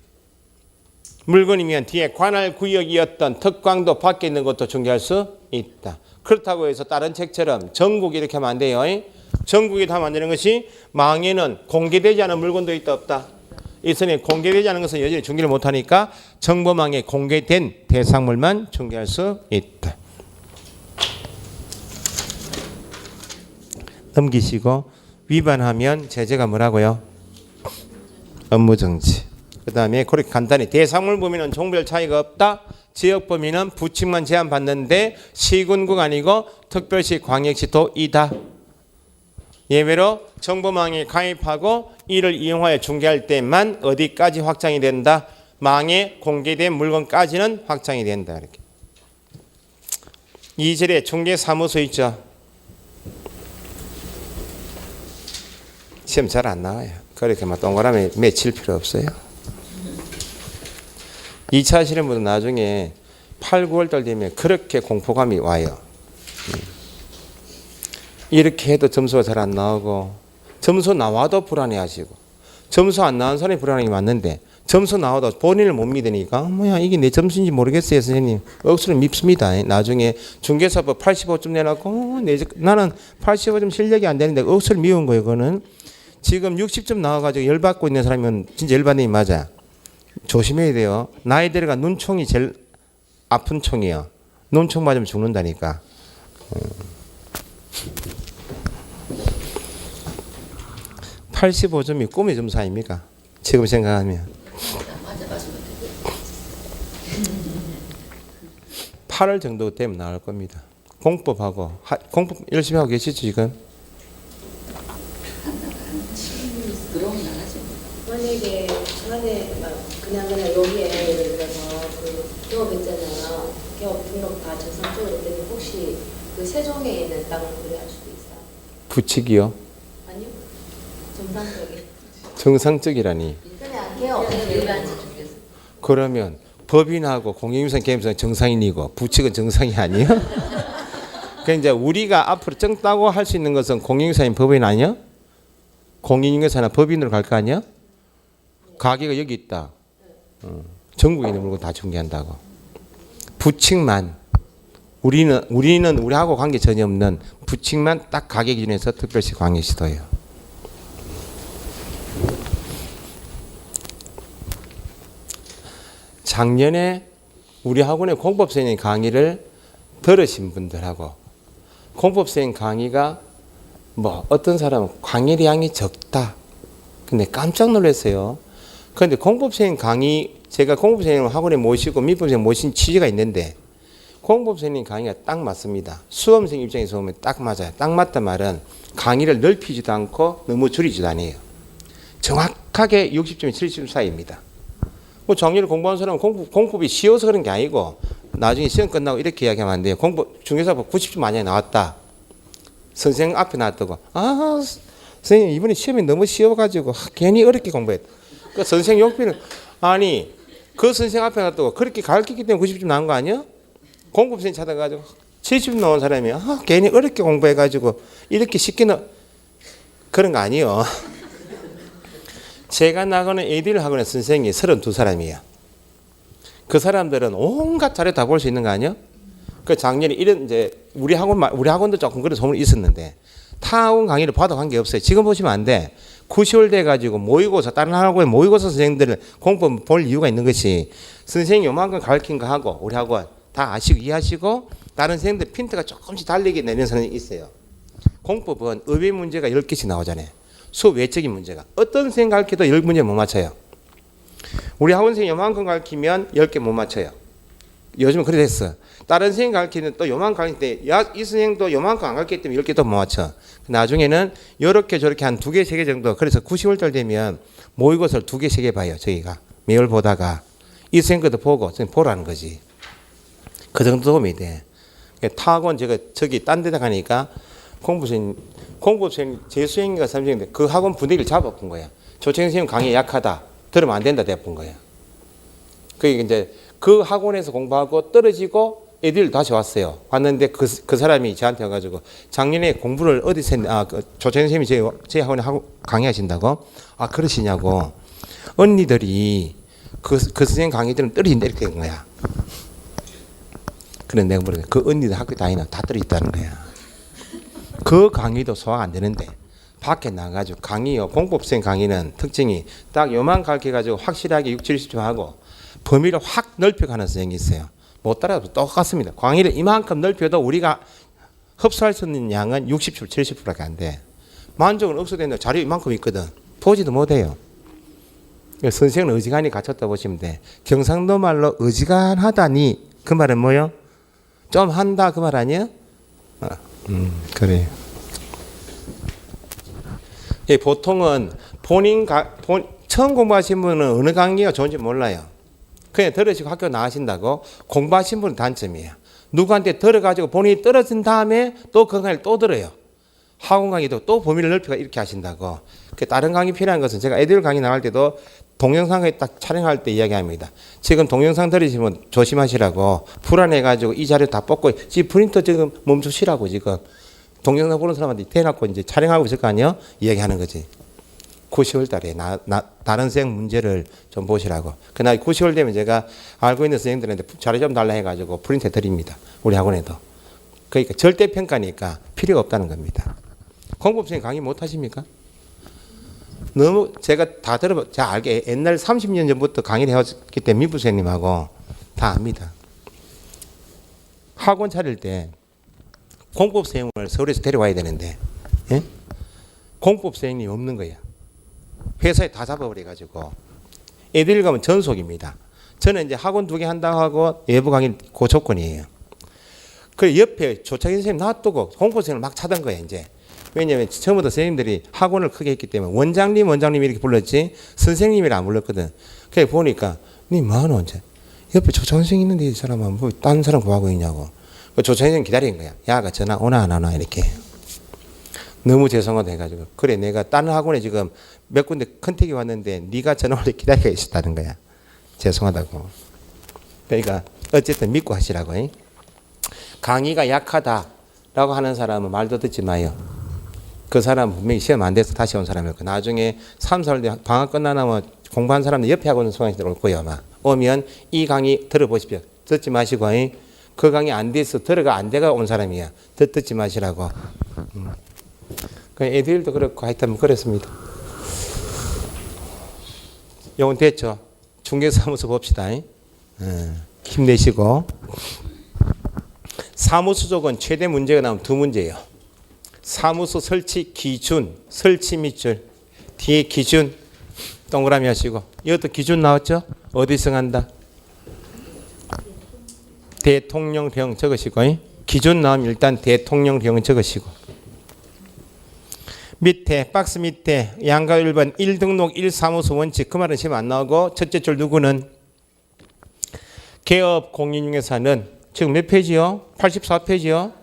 물건이면 뒤에 관할 구역이었던 특광도 밖에 있는 것도 중개할 수 있다. 그렇다고 해서 다른 책처럼 전국 이렇게 하면 안 돼요. 전국이 다 만드는 것이 망에는 공개되지 않은 물건도 있다 없다. 있으니 공개되지 않은 것은 여전히 중개를 못하니까 정보망에 공개된 대상물만 중개할 수 있다. 넘기시고 위반하면 제재가 뭐라고요? 업무정지. 그 다음에 그렇게 간단히 대상물 범위는 종별 차이가 없다. 지역 범위는 부칙만 제한받는데 시군구가 아니고 특별시 광역시도이다. 예외로 정보망에 가입하고 이를 이용하여 중개할 때만 어디까지 확장이 된다. 망에 공개된 물건까지는 확장이 된다. 이렇게. 2절에 중개사무소 있죠. 시험 잘 안 나와요. 그렇게 막 동그라미 맺힐 필요 없어요. 2차 하시는 분은 나중에 8, 9월달 되면 그렇게 공포감이 와요. 이렇게 해도 점수가 잘 안 나오고 점수 나와도 불안해하시고 점수 안 나온 사람이 불안한 게 맞는데 점수 나와도 본인을 못 믿으니까 뭐야 이게 내 점수인지 모르겠어요 선생님. 억수로 밉습니다. 나중에 중개사법 85점 내놓고 나는 85점 실력이 안 되는데 억수로 미운 거예요. 그거는 지금 60점 나와가지고 열받고 있는 사람은 진짜 열받는 게 맞아. 조심해야 돼요. 나이 들어가 눈총이 제일 아픈 총이에요. 눈총 맞으면 죽는다니까. 85점이 꿈의 점수 아닙니까? 지금 생각하면. 8월 정도 되면 나올 겁니다. 공법하고 공법 열심히 하고 계시죠 지금? 만약에 전에 그냥 여기에 예를 들어서 그 기업 있잖아요. 기업 등록 다 정상적으로 되면 혹시 그 세종에 있는 땅을 거래할 수도 있어요? 부칙이요? 아니요. 정상적인. 정상적이라니. 그냥 개업 일반 중개사. 그러면 법인하고 공인인증 개념상 정상인이고 부칙은 정상이 아니에요? 그러니까 이제 우리가 앞으로 정따고 할 수 있는 것은 공인인증사인 법인 아니야? 공인인증사나 법인으로 갈 거 아니야? 가게가 여기 있다. 전국에 있는 물건 다 중개한다고. 부칙만 우리는 우리하고 관계 전혀 없는 부칙만 딱 가게 기준에서 특별시 광역시도예요. 작년에 우리 학원의 공법선생님 강의를 들으신 분들하고 공법선생님 강의가 뭐 어떤 사람은 강의량이 적다. 근데 깜짝 놀랐어요. 그런데 공법선생님 강의 제가 공법선생님 학원에 모시고 민법선생님 모신 취지가 있는데 공법선생님 강의가 딱 맞습니다. 수험생 입장에서 보면 딱 맞아요. 딱 맞단 말은 강의를 넓히지도 않고 너무 줄이지도 않아요. 정확하게 60점, 70점 사이입니다. 뭐 작년에 공부한 사람은 공법이 쉬워서 그런 게 아니고 나중에 시험 끝나고 이렇게 이야기하면 안 돼요. 공법 중개사법 90점 만약에 나왔다. 선생님 앞에 놨다고 선생님 이번에 시험이 너무 쉬워가지고 괜히 어렵게 공부했다. 그 선생님 욕비는 아니 그 선생님 앞에 놨다고 그렇게 가르치기 때문에 90점 나온 거 아니야? 공법선생님 찾아가지고 70점 나온 사람이 괜히 어렵게 공부해가지고 이렇게 쉽게 그런 거 아니에요. 제가 나가는 애들 학원의 선생님이 32사람이에요. 그 사람들은 온갖 자료 다 볼 수 있는 거 아니야? 그 작년에 이런 이제 우리 학원도 조금 그런 소문이 있었는데 타 학원 강의를 봐도 관계 없어요. 지금 보시면 안 돼. 9시월 돼 가지고 모의고사 다른 학원의 모의고사 선생님들을 공법 볼 이유가 있는 것이 선생님 요만큼 가르친 거 하고 우리 학원 다 아시고 이해하시고 다른 선생님들 핀트가 조금씩 다르게 내는 선생님이 있어요. 공법은 의외 문제가 10개씩 나오잖아요. 수업 외적인 문제가 어떤 선생님 가르쳐도 10문제 못 맞춰요. 우리 학원 선생님 요만큼 가르치면 10개 못 맞춰요. 요즘은 그래 됐어. 다른 선생님 가르치는 또 요만큼 가르칠 때 이 선생님도 요만큼 안 가르치기 때문에 10개 도 못 맞춰. 나중에는 요렇게 저렇게 한 2개, 3개 정도. 그래서 9,10월달 되면 모의고사를 2개, 3개 봐요. 저희가 매월 보다가 이 선생님 것도 보고 선생님 보라는 거지. 그 정도 도움이 돼. 타학원 제가 저기 딴 데다 가니까 공부선생님 재수행인가 삼수행인데 그 학원 분위기를 잡아본 거야. 조채경 선생님 강의 약하다. 들으면 안 된다. 대본 거야. 그게 이제 그 학원에서 공부하고 떨어지고 애들 다시 왔어요. 왔는데 그 사람이 저한테 와가지고 작년에 공부를 어디서 했는데 조찬 선생님이 제 학원에 강의하신다고? 아 그러시냐고. 언니들이 그 선생님 강의들은 떨어진다 이렇게 된 거야. 그래 내가 물었는데 그 언니들 학교 다니나 다 떨어졌다는 거야. 그 강의도 소화가 안 되는데 밖에 나가지고 강의요. 공법생 강의는 특징이 딱 요만 가르쳐가지고 확실하게 60, 70초 하고 범위를 확 넓혀가는 선생님이 있어요. 못 따라도 똑같습니다. 강의를 이만큼 넓혀도 우리가 흡수할 수 있는 양은 60%, 70%밖에 안 돼. 만족은 없어도 자료 이만큼 있거든. 보지도 못해요. 선생은 어지간히 갖췄다 보시면 돼. 경상도 말로 어지간하다니 그 말은 뭐요? 좀 한다 그 말 아니에요? 그래요. 예, 보통은 처음 공부하신 분은 어느 강의가 좋은지 몰라요. 그냥 들으시고 학교 나가신다고. 공부하신 분은 단점이에요. 누구한테 들어가지고 본인이 떨어진 다음에 또 그 강의를 또 들어요. 학원 강의도 또 범위를 넓히고 이렇게 하신다고. 다른 강의 필요한 것은 제가 애들 강의 나갈 때도 동영상을 딱 촬영할 때 이야기합니다. 지금 동영상 들으시면 조심하시라고. 불안해가지고 이 자료 다 뽑고 지금 프린터 지금 멈추시라고 지금. 동영상 보는 사람한테 대놓고 이제 촬영하고 있을 거 아니에요? 이야기하는 거지. 9, 10월 달에 다른 선생 문제를 좀 보시라고. 그날 9, 10월 되면 제가 알고 있는 선생님들한테 자료 좀 달라 해가지고 프린트 드립니다. 우리 학원에도. 그러니까 절대평가니까 필요가 없다는 겁니다. 공법생 강의 못 하십니까? 너무 제가 다 제가 알게 옛날 30년 전부터 강의를 해왔기 때문에 민부 선생님하고 다 압니다. 학원 차릴 때 공법생을 서울에서 데려와야 되는데 예? 공법생이 없는 거야. 회사에 다 잡아버려가지고 애들 가면 전속입니다. 저는 이제 학원 2개 한다고 하고 외부 강의 그 조건이에요. 그 옆에 조창희 선생님 놔두고 공법생을 막 찾은 거예요 이제. 왜냐하면 처음부터 선생님들이 학원을 크게 했기 때문에 원장님 이렇게 불렀지 선생님이라 안 불렀거든. 그래 보니까 니 뭐하노 이제 옆에 조창희 선생님 있는데 이 사람은 뭐 다른 사람 구하고 있냐고. 조창희 선생님 기다린 거야. 야가 전화 오나 안 오나 이렇게. 너무 죄송하다 해가지고 그래 내가 다른 학원에 지금 몇 군데 컨택이 왔는데 네가 전화 올 때 기다리고 있었다는 거야. 죄송하다고. 그러니까 어쨌든 믿고 하시라고. 강의가 약하다라고 하는 사람은 말도 듣지 마요. 그 사람 분명히 시험 안 돼서 다시 온 사람이고 나중에 3, 4월 뒤에 방학 끝나면 공부한 사람들 옆에 학원 수강생들 올 거예요 아마. 오면 이 강의 들어보십시오. 듣지 마시고 그 강의 안 돼서 들어가 안 돼가 온 사람이야. 듣지 마시라고. 애들도 그렇고 하여튼 그렇습니다. 요건 됐죠. 중개사무소 봅시다. 힘내시고. 사무소 쪽은 최대 문제가 나오면 2문제예요. 사무소 설치 기준, 설치 밑줄. 뒤에 기준 동그라미 하시고. 이것도 기준 나왔죠? 어디서 한다? 대통령령 적으시고. 기준 나오면 일단 대통령령 적으시고. 밑에 박스 밑에 양가 1번 1등록 1사무소 원칙 그 말은 지금 안 나오고 첫째 줄 누구는 개업 공인중개사는 지금 몇 페이지요? 84페이지요.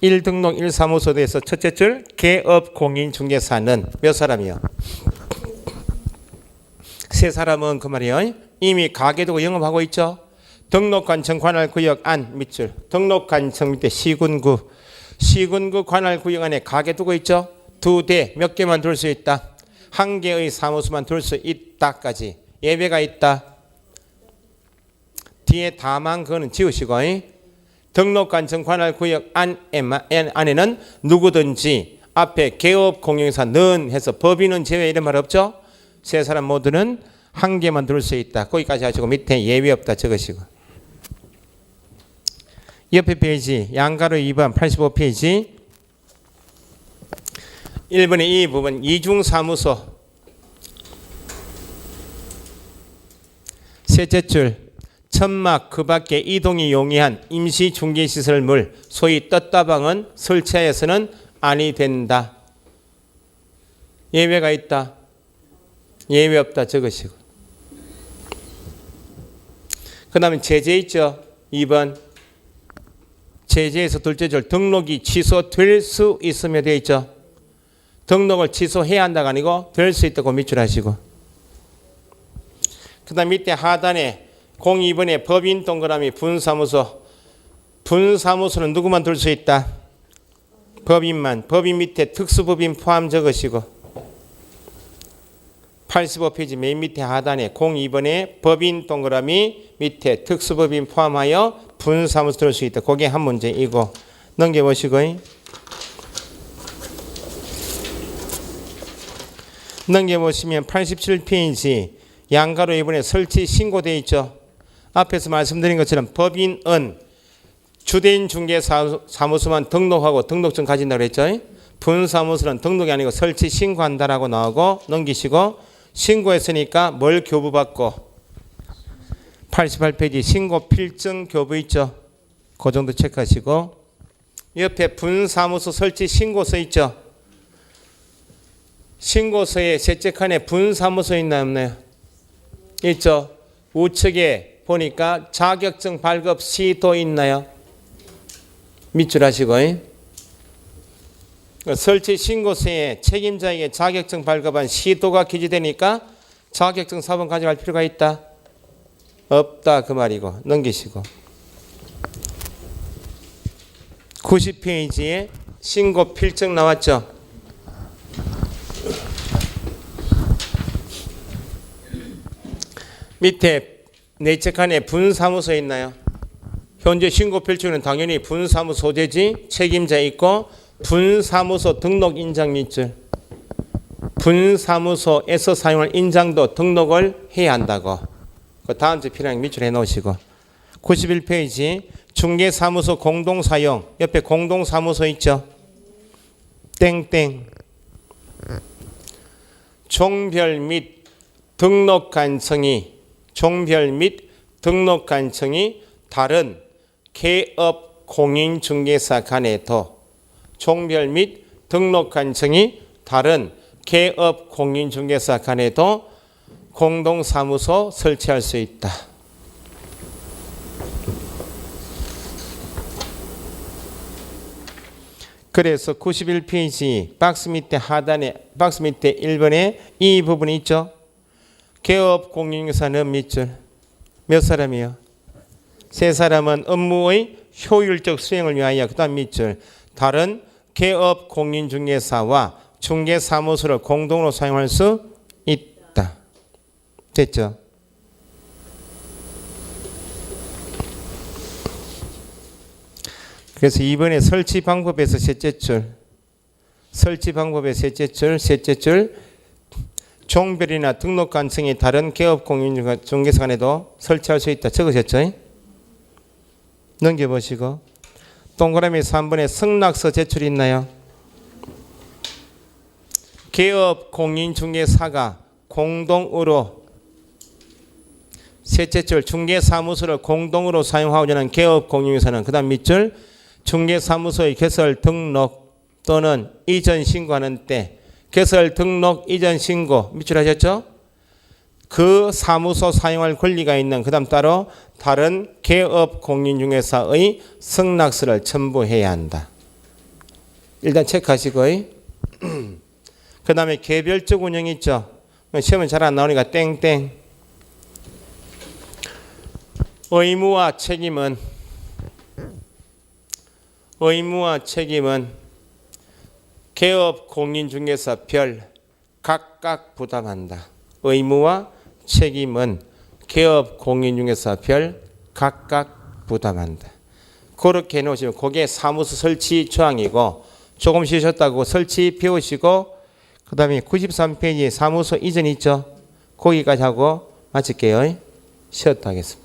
1등록 1사무소에 대해서 첫째 줄 개업 공인중개사는 몇 사람이요? 3사람은 그 말이요. 이미 가게두고 영업하고 있죠. 등록관청 관할구역 안 밑줄 등록관청 밑에 시군구 관할구역 안에 가게 두고 있죠. 2대 몇 개만 둘 수 있다. 1개의 사무소만 둘 수 있다까지 예배가 있다. 뒤에 다만 그거는 지우시고 등록관청 관할구역 안에는 누구든지 앞에 개업 공용사는 해서 법인은 제외 이런 말 없죠. 3사람 모두는 1개만 둘 수 있다. 거기까지 하시고 밑에 예외 없다 적으시고. 옆에 페이지 양가로 2번 85페이지 1번의 이 부분 이중사무소 셋째 줄 천막 그 밖에 이동이 용이한 임시중개시설물 소위 떴다방은 설치하여서는 아니 된다. 예외가 있다. 예외 없다 적으시고. 그 다음에 제재 있죠. 2번 제재에서 둘째 줄 등록이 취소될 수 있으며 되어 있죠. 등록을 취소해야 한다가 아니고 될 수 있다고 밑줄 하시고. 그 다음 밑에 하단에 02번에 법인 동그라미 분사무소 분사무소는 누구만 둘 수 있다? 법인만. 법인 밑에 특수법인 포함 적으시고 85페이지 맨 밑에 하단에 02번에 법인 동그라미 밑에 특수법인 포함하여 분사무소 둘 수 있다. 그게 한 문제이고 넘겨보시고 넘겨보시면 87페이지 양가로 이번에 설치 신고되어 있죠. 앞에서 말씀드린 것처럼 법인은 주대인 중개사무소만 등록하고 등록증 가진다고 그랬죠. 분사무소는 등록이 아니고 설치 신고한다라고 나오고 넘기시고 신고했으니까 뭘 교부받고 88페이지 신고 필증 교부 있죠. 그 정도 체크하시고 옆에 분사무소 설치 신고서 있죠. 신고서에 셋째 칸에 분사무소 있나요 없나요? 있죠. 우측에 보니까 자격증 발급 시도 있나요? 밑줄 하시고 설치 신고서에 책임자에게 자격증 발급한 시도가 기재되니까 자격증 사본 가져갈 필요가 있다? 없다 그 말이고 넘기시고 90페이지에 신고 필증 나왔죠. 밑에 넷째 칸에 분사무소 있나요? 현재 신고 필증은 당연히 분사무소 소재지 책임자 있고 분사무소 등록 인장 밑줄 분사무소에서 사용할 인장도 등록을 해야 한다고 그 다음 주 필요한 밑줄 해놓으시고 91페이지 중개사무소 공동사용 옆에 공동사무소 있죠. 땡땡 종별 및 등록 간청이 종별 및 등록 간청이 다른 개업 공인중개사 간에도 종별 및 등록 간청이 다른 개업 공인중개사 간에도 공동사무소 설치할 수 있다. 그래서 91페이지 박스 밑에 하단에 박스 밑에 1번에 이 부분이 있죠. 개업 공인중개사는 밑줄 몇 사람이요? 세 사람은 업무의 효율적 수행을 위하여 그 다음 밑줄 다른 개업 공인중개사와 중개사무소를 공동으로 사용할 수 있다. 됐죠? 그래서 이번에 설치 방법에서 셋째 줄 설치 방법의 셋째 줄 종별이나 등록 간청이 다른 개업 공인중개사 간에도 설치할 수 있다. 적으셨죠? 넘겨보시고 동그라미 3번에 승낙서 제출이 있나요? 개업 공인중개사가 공동으로 셋째 줄 중개사무소를 공동으로 사용하고자 하는 개업 공인중개사는 그 다음 밑줄 중개사무소의 개설 등록 또는 이전 신고하는 때 개설 등록 이전 신고 밑줄 하셨죠? 그 사무소 사용할 권리가 있는 그 다음 따로 다른 개업 공인중개사의 승낙서를 첨부해야 한다. 일단 체크하시고 그 다음에 개별적 운영 있죠. 시험은 잘 안 나오니까 땡땡 의무와 책임은 개업 공인중개사 별 각각 부담한다. 의무와 책임은 개업 공인중개사 별 각각 부담한다. 그렇게 해놓으시면 그게 사무소 설치 조항이고 조금 쉬셨다고 설치 비우시고 그 다음에 93페이지에 사무소 이전 있죠. 거기까지 하고 마칠게요. 쉬었다 하겠습니다.